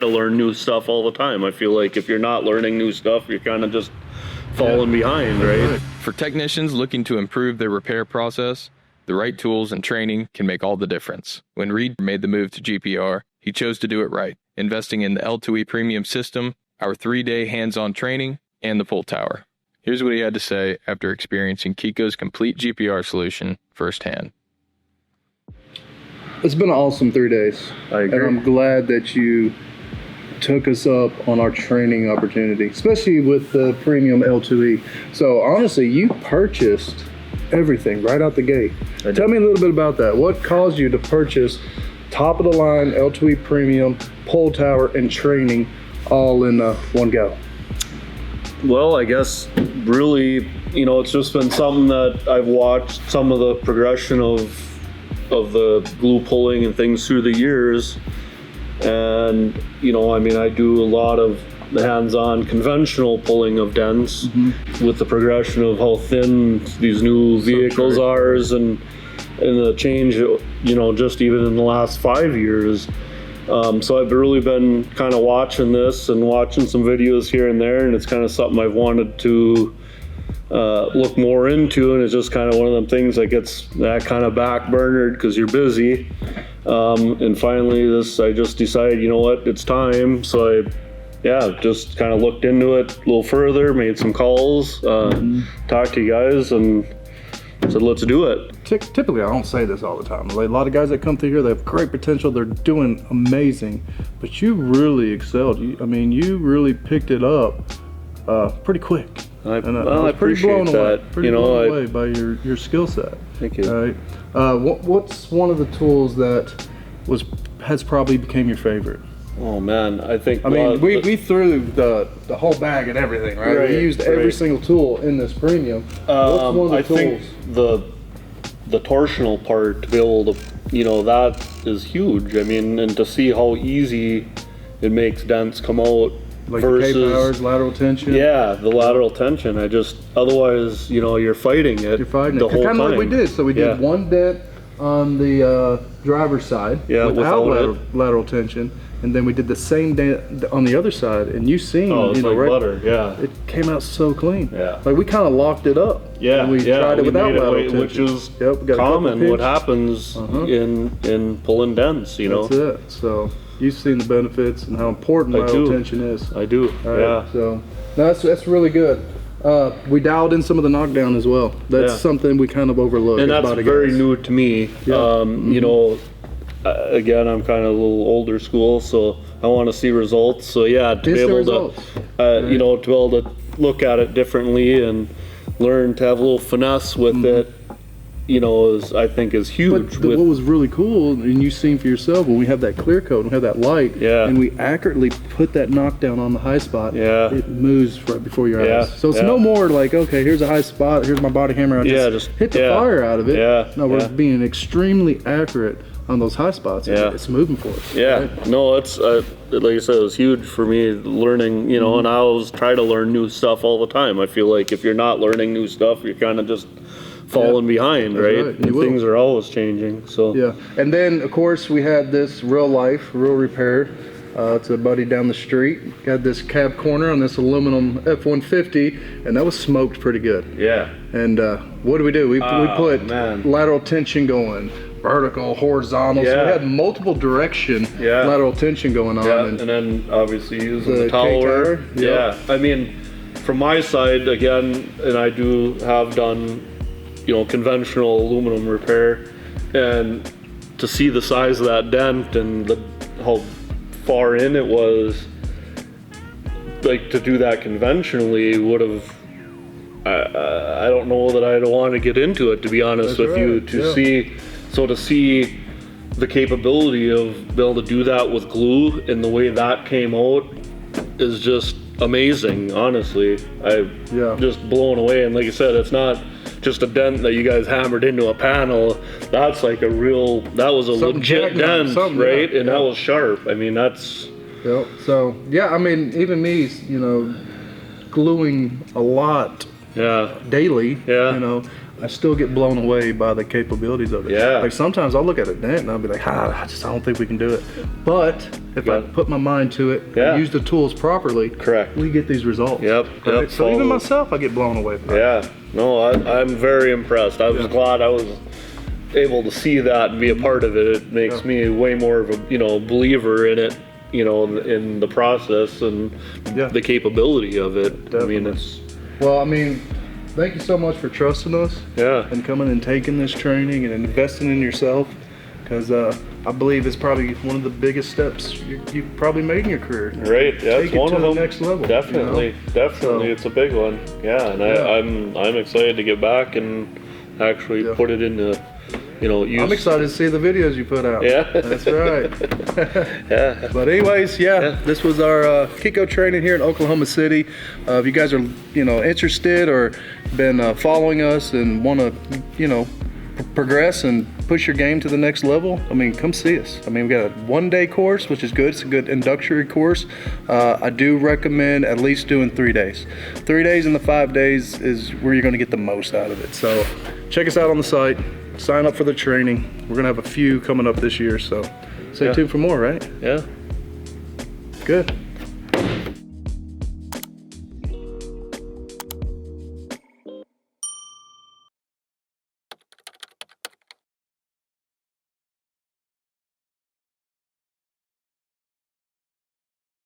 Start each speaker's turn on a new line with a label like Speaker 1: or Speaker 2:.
Speaker 1: to learn new stuff all the time. I feel like if you're not learning new stuff, you're kind of just falling behind, right?
Speaker 2: For technicians looking to improve their repair process, the right tools and training can make all the difference. When Reed made the move to GPR, he chose to do it right, investing in the L2E premium system, our 3-day hands-on training, and the pull tower. Here's what he had to say after experiencing KECO's complete GPR solution firsthand.
Speaker 3: It's been an awesome 3 days.
Speaker 1: I agree.
Speaker 3: And I'm glad that you took us up on our training opportunity, especially with the premium L2E. So honestly, you purchased everything right out the gate. Tell me a little bit about that. What caused you to purchase top of the line L2E premium, pull tower, and training all in one go?
Speaker 1: Well, I guess really, it's just been something that I've watched some of the progression of the glue pulling and things through the years. And, I do a lot of the hands-on conventional pulling of dents with the progression of how thin these new vehicles are and the change, just even in the last 5 years. So I've really been kind of watching this and watching some videos here and there, and it's kind of something I've wanted to look more into, and it's just kind of one of them things that gets that kind of back burnered because you're busy. And finally I just decided, you know what, it's time. So I just kind of looked into it a little further, made some calls, talked to you guys, and said, let's do it.
Speaker 3: Typically, I don't say this all the time. Like, a lot of guys that come through here, they have great potential. They're doing amazing, but you really excelled. You really picked it up pretty quick.
Speaker 1: I appreciate that.
Speaker 3: Pretty blown away by your skill set.
Speaker 1: Thank you.
Speaker 3: All right. What's one of the tools that has probably became your favorite?
Speaker 1: Oh man, I think.
Speaker 3: We threw the whole bag and everything, right? We used every single tool in this premium. What's one of the tools?
Speaker 1: Think the torsional part to be able to, that is huge. And to see how easy it makes dents come out.
Speaker 3: Like
Speaker 1: versus
Speaker 3: the K-powers, lateral tension.
Speaker 1: Yeah, the lateral tension. Otherwise, you're fighting it.
Speaker 3: You're fighting
Speaker 1: the
Speaker 3: it.
Speaker 1: whole
Speaker 3: Kind of
Speaker 1: time.
Speaker 3: like we did. So we did one dent on the driver's side without lateral tension, and then we did the same dent on the other side. And you seen,
Speaker 1: it's like butter. Yeah,
Speaker 3: it came out so clean.
Speaker 1: Yeah,
Speaker 3: like we kind of locked it up.
Speaker 1: Yeah,
Speaker 3: and we tried it without lateral tension,
Speaker 1: which is common. What happens in pulling dents?
Speaker 3: That's it. So. You've seen the benefits and how important lateral tension is.
Speaker 1: I do.
Speaker 3: Right,
Speaker 1: yeah.
Speaker 3: So that's really good. We dialed in some of the knockdown as well. That's something we kind of overlooked.
Speaker 1: And that's very new to me. Yeah. Again, I'm kind of a little older school, so I want to see results. So to be able to be able to look at it differently and learn to have a little finesse with it. I think is huge.
Speaker 3: But what was really cool, and you've seen for yourself, when we have that clear coat and we have that light, and we accurately put that knockdown on the high spot, it moves right before your eyes. So it's no more like, okay, here's a high spot, here's my body hammer, I just hit the fire out of it. No, we're being extremely accurate on those high spots. It's moving for us. Right?
Speaker 1: No, it's like I said, it was huge for me learning, and I always try to learn new stuff all the time. I feel like if you're not learning new stuff, you're kind of just falling behind, right? And things are always changing. So
Speaker 3: and then of course we had this real repair. It's a buddy down the street. Got this cab corner on this aluminum F-150, and that was smoked pretty good.
Speaker 1: Yeah.
Speaker 3: And what do? We put lateral tension going, vertical, horizontal. So we had multiple direction lateral tension going on.
Speaker 1: And then obviously using the tower. From my side again, and I do have done conventional aluminum repair, and to see the size of that dent and how far in it was, like to do that conventionally would have, I don't know that I'd want to get into it, to be honest with you, to see the capability of being able to do that with glue and the way that came out is just amazing, honestly. I'm just blown away. And like I said, it's not just a dent that you guys hammered into a panel. That's like that was a legit dent, right? And that was sharp. That's...
Speaker 3: So, even me, gluing a lot daily, I still get blown away by the capabilities of it.
Speaker 1: Yeah.
Speaker 3: Like sometimes I'll look at a Dent and I'll be like, I don't think we can do it. But if I put my mind to it and use the tools properly,
Speaker 1: correct,
Speaker 3: we get these results.
Speaker 1: Yep.
Speaker 3: Right? So even myself, I get blown away by it.
Speaker 1: Yeah. No, I'm very impressed. I was glad I was able to see that and be a part of it. It makes me way more of a, you know, believer in it, you know, in the process and the capability of it.
Speaker 3: Definitely.
Speaker 1: I mean, it's...
Speaker 3: Well, I mean, thank you so much for trusting us.
Speaker 1: Yeah.
Speaker 3: And coming and taking this training and investing in yourself, because I believe it's probably one of the biggest steps you've probably made in your career.
Speaker 1: Right. Yeah,
Speaker 3: Take
Speaker 1: it's one
Speaker 3: it to
Speaker 1: of
Speaker 3: the
Speaker 1: them.
Speaker 3: next level.
Speaker 1: Definitely.
Speaker 3: You know?
Speaker 1: Definitely.
Speaker 3: So,
Speaker 1: it's a big one. Yeah. And I'm excited to get back and actually put it into, you know, use.
Speaker 3: I'm excited to see the videos you put out.
Speaker 1: Yeah.
Speaker 3: That's right.
Speaker 1: Yeah.
Speaker 3: But anyways, this was our KECO training here in Oklahoma City. If you guys are, you know, interested or been following us and want to, you know, progress and push your game to the next level, I mean, come see us. I mean, we got a 1-day course, which is good. It's a good introductory course. I do recommend at least doing 3 days. 3 days and the 5 days is where you're going to get the most out of it. So check us out on the site. Sign up for the training. We're going to have a few coming up this year, so stay tuned for more, right?
Speaker 1: Yeah.
Speaker 3: Good.